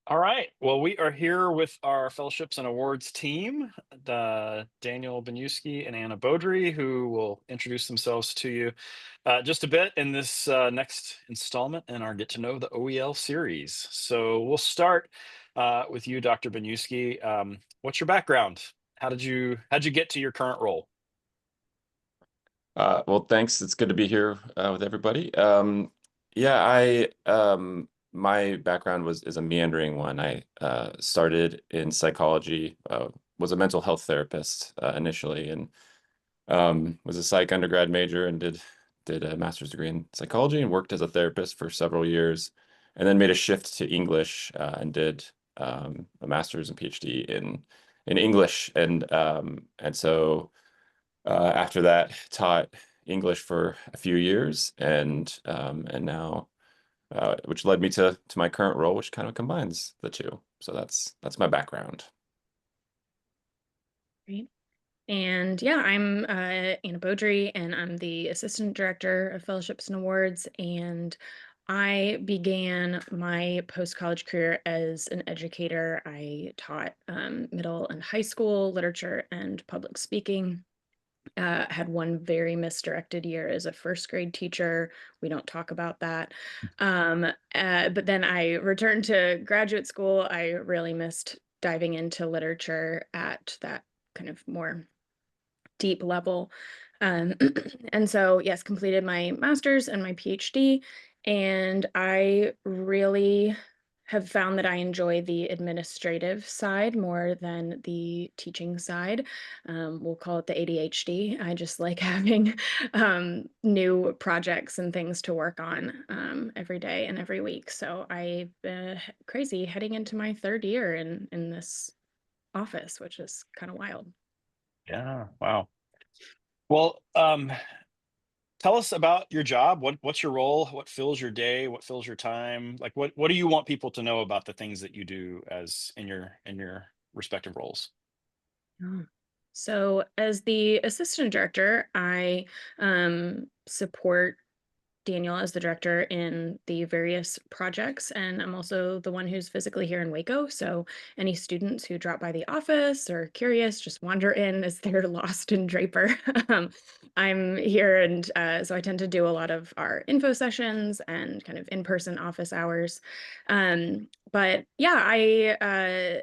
All right. Well, we are here with our fellowships and awards team, Daniel Benuski and Anna Beaudry, who will introduce themselves to you just a bit in this next installment in our Get to Know the OEL series. So we'll start with you, Dr. Benuski. What's your background? How'd you get to your current role? Well, thanks. It's good to be here with everybody. Yeah, my background is a meandering one. I started in psychology, was a mental health therapist initially, and was a psych undergrad major and did a master's degree in psychology and worked as a therapist for several years, and then made a shift to English and did a master's and PhD in English, and so. After that, taught English for a few years, and now, which led me to my current role, which kind of combines the two. So that's my background. Great. And yeah, I'm Anna Beaudry, and I'm the Assistant Director of Fellowships and Awards. And I began my post-college career as an educator. I taught middle and high school literature and public speaking. Had one very misdirected year as a first grade teacher. We don't talk about that. But then I returned to graduate school. I really missed diving into literature at that kind of more deep level. Um, and so, yes, completed my master's and my PhD. And I really have found that I enjoy the administrative side more than the teaching side. We'll call it the ADHD. I just like having new projects and things to work on every day and every week. So I've been crazy heading into my third year in this office, which is kind of wild. Yeah. Wow. Well, tell us about your job. What's your role? What fills your day? What fills your time? Like what do you want people to know about the things that you do as in your respective roles? Oh. So, as the assistant director, I support Daniel as the director in the various projects, and I'm also the one who's physically here in Waco. So, any students who drop by the office or curious, just wander in as they're lost in Draper. um, I'm here, and so I tend to do a lot of our info sessions and kind of in-person office hours. But yeah, I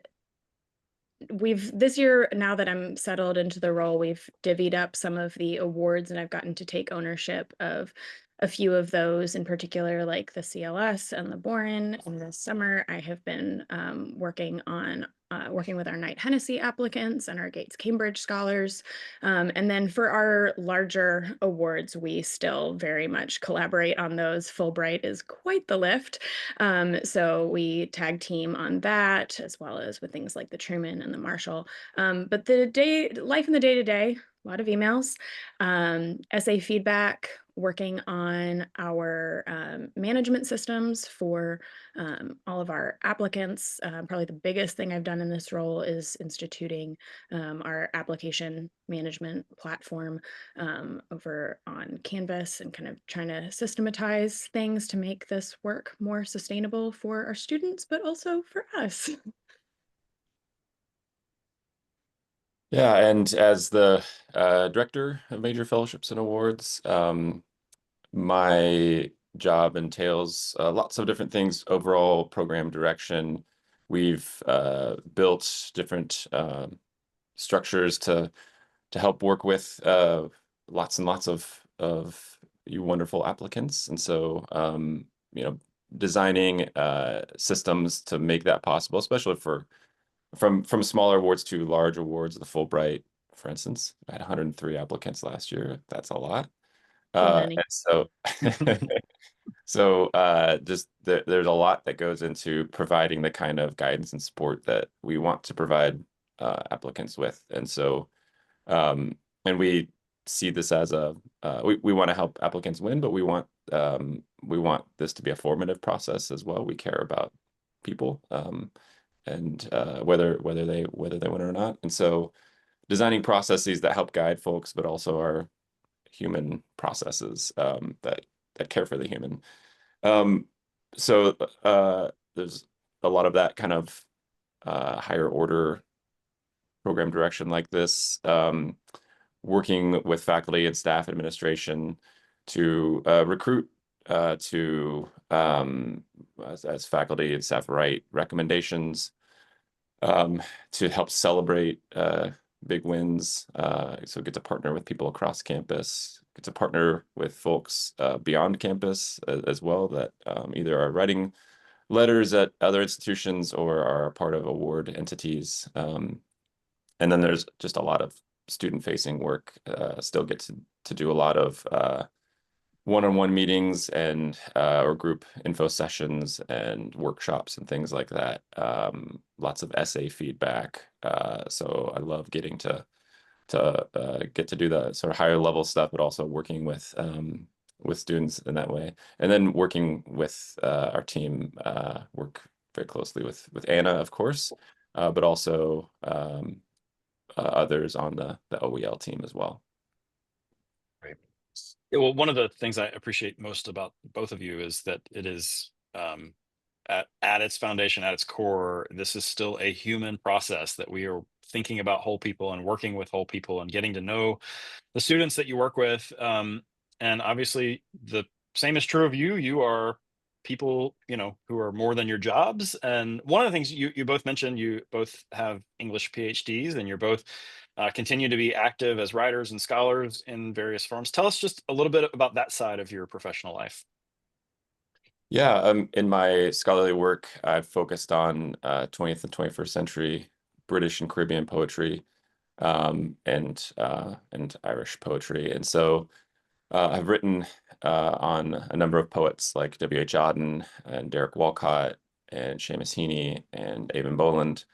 we've this year, now that I'm settled into the role, we've divvied up some of the awards, and I've gotten to take ownership of a few of those in particular, like the CLS and the Boren. And this summer, I have been working with our Knight Hennessy applicants and our Gates Cambridge scholars. And then for our larger awards, we still very much collaborate on those. Fulbright is quite the lift. So we tag team on that, as well as with things like the Truman and the Marshall. But life in the day to day, a lot of emails, essay feedback, working on our management systems for all of our applicants. Probably the biggest thing I've done in this role is instituting our application management platform over on Canvas, and kind of trying to systematize things to make this work more sustainable for our students, but also for us. Yeah, and as the director of major fellowships and awards, my job entails lots of different things. Overall program direction. We've built different structures to help work with lots and lots of you wonderful applicants. And so, designing systems to make that possible, especially from smaller awards to large awards, the Fulbright, for instance. I had 103 applicants last year. That's a lot. So many. And so just there's a lot that goes into providing the kind of guidance and support that we want to provide applicants with. And so and we see this as we want to help applicants win, but we want this to be a formative process as well. We care about people, and whether they win or not. And so designing processes that help guide folks, but also are human processes, that care for the human. Um, so there's a lot of that kind of higher order program direction like this, working with faculty and staff administration to recruit to as faculty and staff write recommendations to help celebrate big wins. So get to partner with people across campus, get to partner with folks beyond campus as well that either are writing letters at other institutions or are part of award entities. And then there's just a lot of student-facing work. Still get to do a lot of one-on-one meetings and or group info sessions and workshops and things like that. Lots of essay feedback. So I love getting to get to do the sort of higher level stuff, but also working with students in that way. And then working with our team, work very closely with Anna, of course, but also others on the OEL team as well. Right. Yeah, well, one of the things I appreciate most about both of you is that it is at its foundation, at its core, this is still a human process that we are thinking about whole people and working with whole people and getting to know the students that you work with. And obviously, the same is true of you. You are people, who are more than your jobs. And one of the things you both mentioned, you both have English PhDs, and you're both continue to be active as writers and scholars in various firms. Tell us just a little bit about that side of your professional life. Yeah, in my scholarly work, I've focused on 20th and 21st century British and Caribbean poetry, and Irish poetry. And so I've written on a number of poets like W.H. Auden and Derek Walcott and Seamus Heaney and Avon Boland.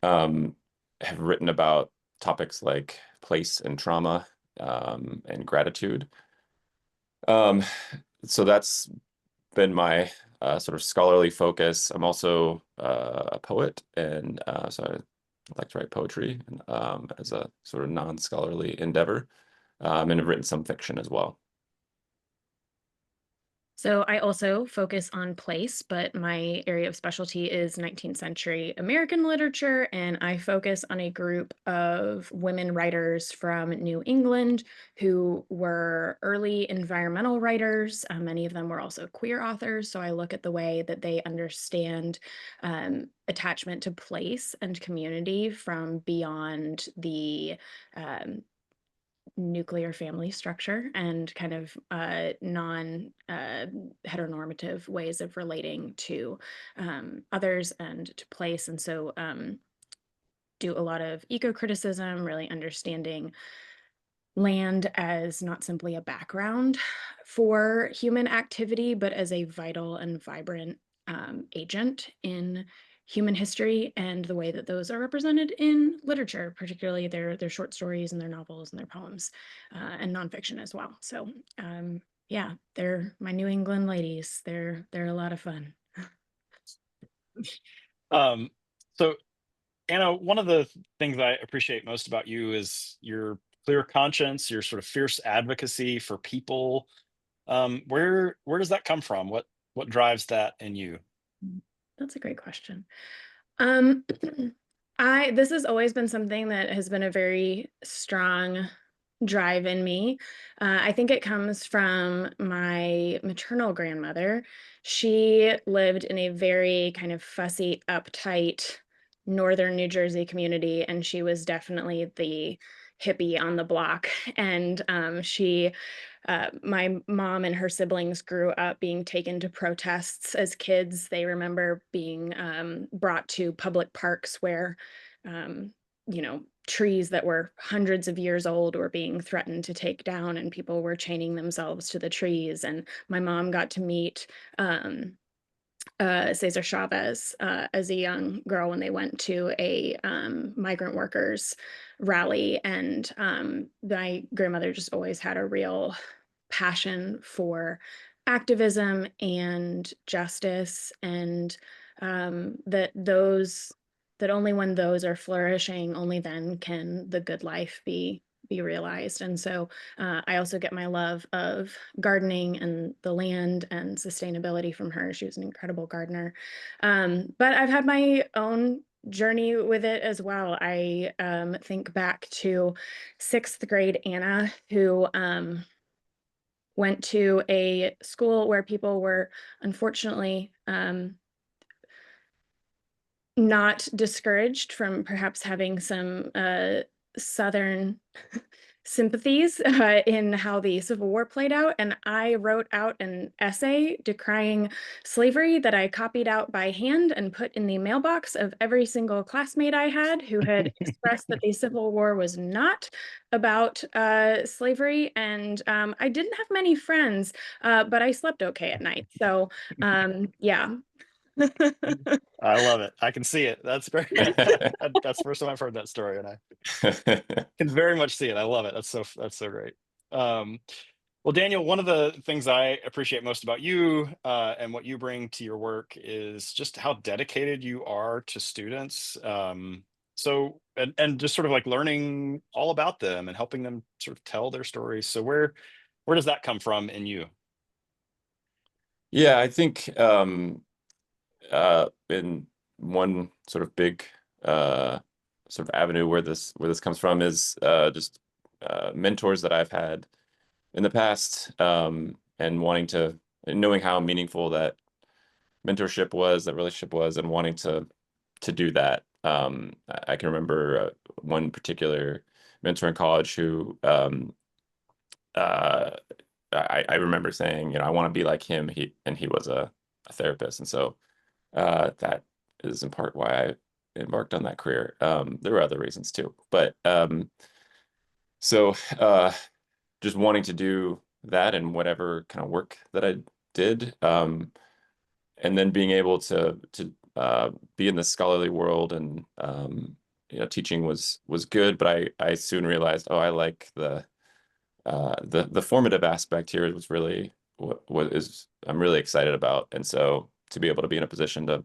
Have written about topics like place and trauma, and gratitude. Um, so that's been my sort of scholarly focus. I'm also a poet, and so I like to write poetry as a sort of non-scholarly endeavor, and I've written some fiction as well. So I also focus on place, but my area of specialty is 19th century American literature, and I focus on a group of women writers from New England who were early environmental writers. Many of them were also queer authors, so I look at the way that they understand attachment to place and community from beyond the nuclear family structure and kind of non heteronormative ways of relating to others and to place. And so do a lot of eco criticism, really understanding land as not simply a background for human activity, but as a vital and vibrant agent in human history and the way that those are represented in literature, particularly their short stories and their novels and their poems, and nonfiction as well. So yeah, they're my New England ladies. They're a lot of fun. Um, so Anna, one of the things I appreciate most about you is your clear conscience, your sort of fierce advocacy for people. Where does that come from? What drives that in you? That's a great question. Um, this has always been something that has been a very strong drive in me. I think it comes from my maternal grandmother. She lived in a very kind of fussy, uptight northern New Jersey community, and she was definitely the hippie on the block. And my mom and her siblings grew up being taken to protests as kids. They remember being brought to public parks where, um, trees that were hundreds of years old were being threatened to take down, and people were chaining themselves to the trees. And my mom got to meet Cesar Chavez as a young girl when they went to a migrant workers rally. And my grandmother just always had a real passion for activism and justice, and that only when those are flourishing, only then can the good life be be realized. And so I also get my love of gardening and the land and sustainability from her. She was an incredible gardener. But I've had my own journey with it as well. I think back to sixth grade Anna, who went to a school where people were unfortunately not discouraged from perhaps having some Southern sympathies in how the Civil War played out. And I wrote out an essay decrying slavery that I copied out by hand and put in the mailbox of every single classmate I had who had expressed that the Civil War was not about slavery. And I didn't have many friends, but I slept okay at night. So yeah. I love it. I can see it. That's great. That's the first time I've heard that story, and I can very much see it. I love it. That's so great. Um, well, Daniel, one of the things I appreciate most about you and what you bring to your work is just how dedicated you are to students. And just sort of like learning all about them and helping them sort of tell their stories. So where does that come from in you? Yeah, I think in one sort of big sort of avenue where this comes from is just mentors that I've had in the past, and wanting to and knowing how meaningful that mentorship was, that relationship was, and wanting to do that. I can remember one particular mentor in college who uh, I remember saying, I want to be like him. He was a therapist, and so that is in part why I embarked on that career. There were other reasons too, but so just wanting to do that and whatever kind of work that I did, and then being able to be in the scholarly world, and teaching was good, but I soon realized, oh, I like the formative aspect here was really what is I'm really excited about, and so to be able to be in a position to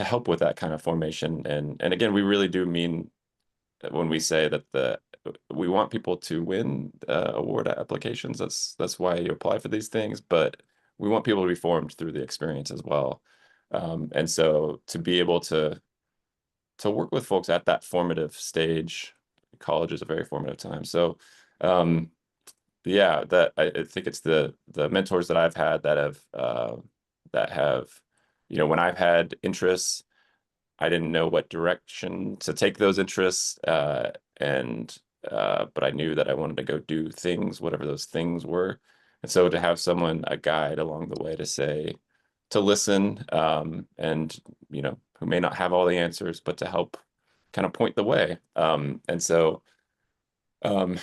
help with that kind of formation, and again, we really do mean when we say that we want people to win award applications. That's why you apply for these things, but we want people to be formed through the experience as well. And so to be able to work with folks at that formative stage, college is a very formative time. So um, yeah, that I think it's the mentors that I've had that have when I've had interests, I didn't know what direction to take those interests, and but I knew that I wanted to go do things, whatever those things were. And so to have someone, a guide along the way, to listen, and who may not have all the answers, but to help kind of point the way. And so um,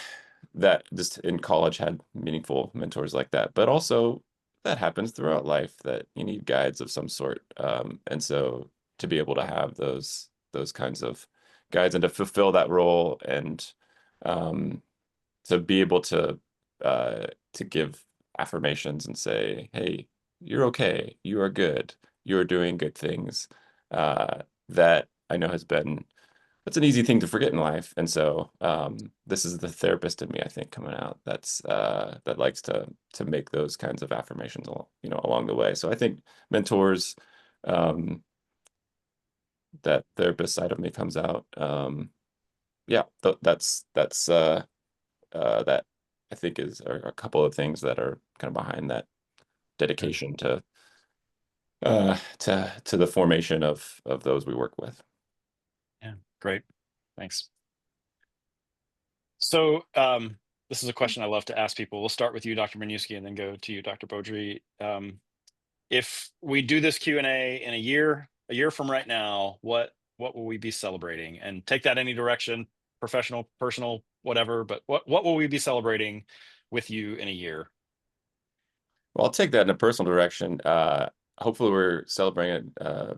that just in college had meaningful mentors like that, but also that happens throughout life that you need guides of some sort. And so to be able to have those kinds of guides and to fulfill that role, and um, to be able to give affirmations and say, "Hey, you're okay. You are good. You are doing good things." That I know has been that's an easy thing to forget in life. And so this is the therapist in me, I think, coming out. That likes to make those kinds of affirmations along the way. So I think mentors, um, that therapist side of me comes out. Yeah, that I think are a couple of things that are kind of behind that Good. dedication to the formation of those we work with. Yeah, great. Thanks. So this is a question I love to ask people. We'll start with you, Dr. Minuski, and then go to you, Dr. Beaudry. If we do this Q&A in a year from right now, what will we be celebrating? And take that any direction, professional, personal, whatever, but what will we be celebrating with you in a year? Well, I'll take that in a personal direction. Hopefully, we're celebrating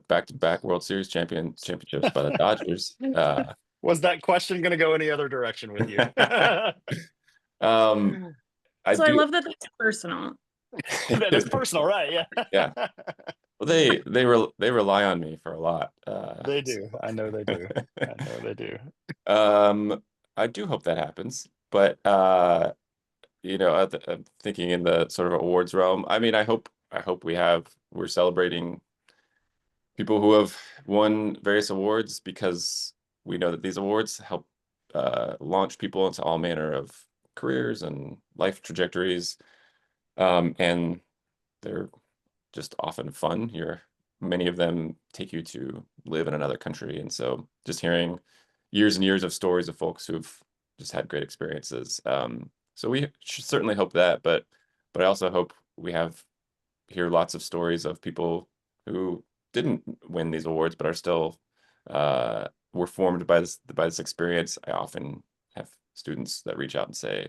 back-to-back World Series championships by the Dodgers. Was that question going to go any other direction with you? Um, I So I do. love that that's personal. That is personal, right? Yeah. Yeah. Well, they rely on me for a lot. They do. I know they do. I know they do. Um, I do hope that happens, but I'm thinking in the sort of awards realm. I mean, I hope we're celebrating people who have won various awards because we know that these awards help launch people into all manner of careers and life trajectories. And they're just often fun. Many of them take you to live in another country. And so just hearing years and years of stories of folks who've just had great experiences. So we should certainly hope that, but I also hope we hear lots of stories of people who didn't win these awards but are still were formed by this experience. I often have students that reach out and say,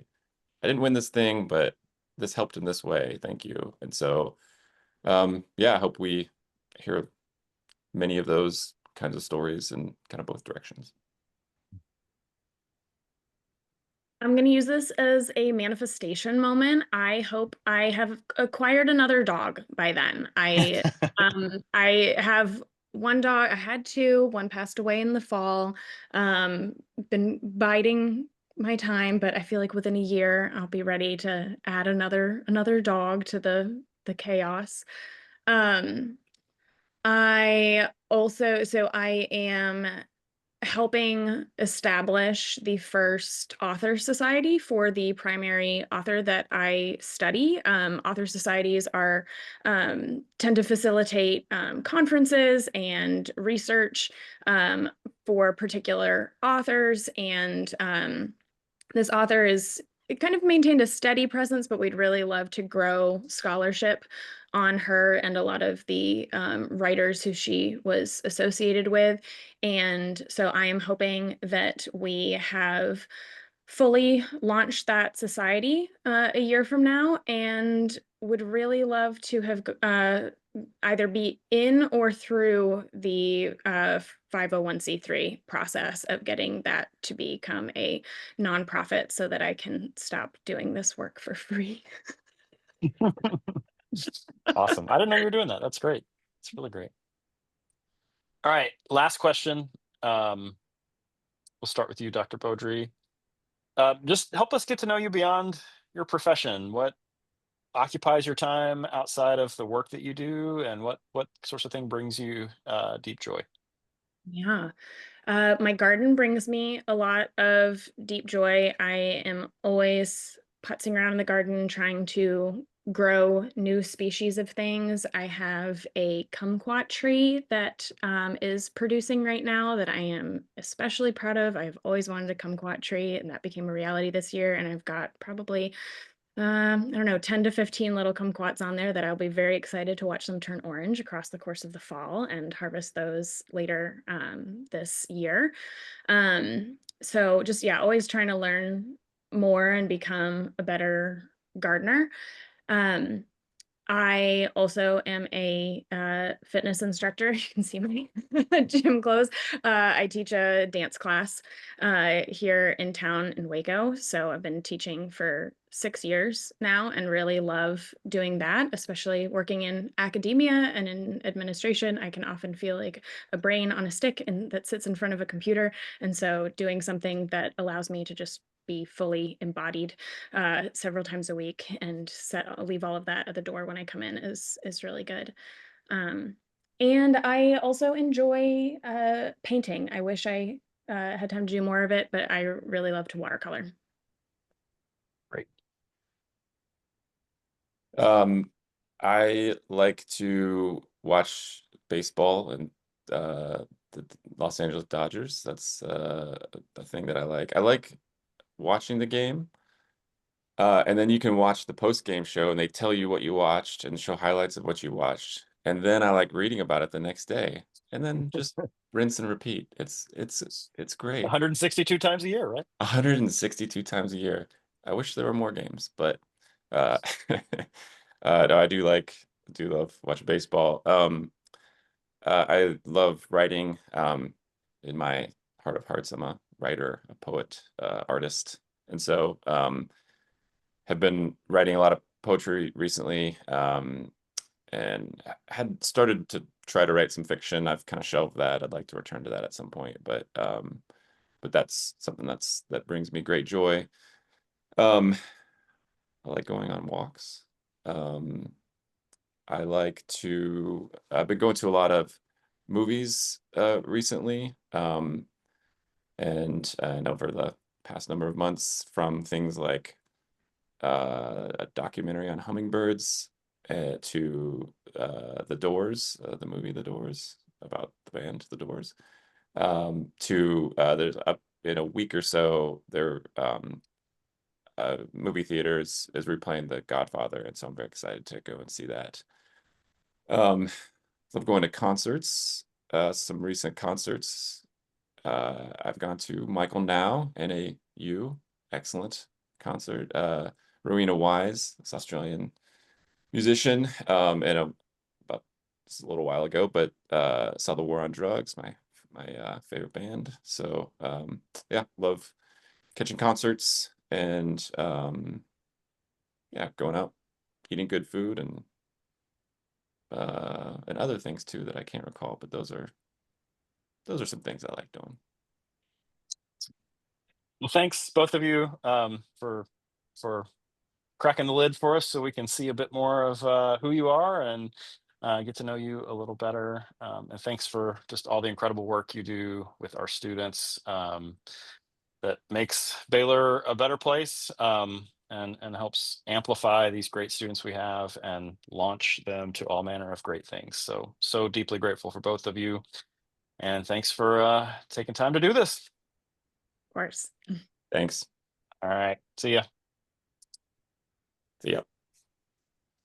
I didn't win this thing, but this helped in this way. Thank you. And so yeah, I hope we hear many of those kinds of stories in kind of both directions. I'm going to use this as a manifestation moment. I hope I have acquired another dog by then. I have one dog. I had two. One passed away in the fall. Um, been biding my time, but I feel like within a year I'll be ready to add another dog to the chaos. Um, I am helping establish the first author society for the primary author that I study. Author societies tend to facilitate conferences and research for particular authors, and this author is it kind of maintained a steady presence, but we'd really love to grow scholarship on her and a lot of the writers who she was associated with. And so I am hoping that we have fully launched that society a year from now, and would really love to have either be in or through the 501(c)(3) process of getting that to become a nonprofit so that I can stop doing this work for free. Awesome. I didn't know you were doing that. That's great. It's really great. All right, last question. We'll start with you, Dr. Beaudry. Just help us get to know you beyond your profession. What occupies your time outside of the work that you do, and what sorts of thing brings you deep joy? Yeah. My garden brings me a lot of deep joy. I am always putzing around in the garden trying to grow new species of things. I have a kumquat tree that is producing right now that I am especially proud of. I've always wanted a kumquat tree, and that became a reality this year. And I've got probably I don't know, 10 to 15 little kumquats on there that I'll be very excited to watch them turn orange across the course of the fall and harvest those later this year. So just, yeah, always trying to learn more and become a better gardener. Um, I also am a fitness instructor. You can see my gym clothes. I teach a dance class here in town in Waco. So I've been teaching for 6 years now and really love doing that, especially working in academia and in administration. I can often feel like a brain on a stick and that sits in front of a computer. And so doing something that allows me to just be fully embodied several times a week and leave all of that at the door when I come in is really good. Um, and I also enjoy painting. I wish I had time to do more of it, but I really love to watercolor. Great. I like to watch baseball and the Los Angeles Dodgers. That's a thing that I like. I like watching the game. And then you can watch the post-game show and they tell you what you watched and show highlights of what you watched. And then I like reading about it the next day. And then just rinse and repeat. It's great. 162 times a year, right? 162 times a year. I wish there were more games, but uh no, I do love watching baseball. I love writing. In my heart of hearts, I'm a writer, a poet, artist. And so have been writing a lot of poetry recently, and had started to try to write some fiction. I've kind of shelved that. I'd like to return to that at some point, but but that's something that brings me great joy. I like going on walks. I've been going to a lot of movies recently, and over the past number of months, from things like a documentary on hummingbirds to The Doors, the movie The Doors, about the band The Doors, to there's up in a week or so there movie theaters is replaying The Godfather, and so I'm very excited to go and see that. Um, so I'm going to concerts, some recent concerts. I've gone to Michael Now, NAU, excellent concert. Rowena Wise, this Australian musician, about just a little while ago, but saw The War on Drugs, my favorite band. So yeah, love catching concerts and yeah, going out, eating good food and other things too that I can't recall, but those are some things I like doing. Well, thanks both of you for cracking the lid for us so we can see a bit more of who you are and get to know you a little better. And thanks for just all the incredible work you do with our students that makes Baylor a better place, and helps amplify these great students we have and launch them to all manner of great things. So deeply grateful for both of you. And thanks for taking time to do this. Of course. Thanks. All right. See ya. See ya.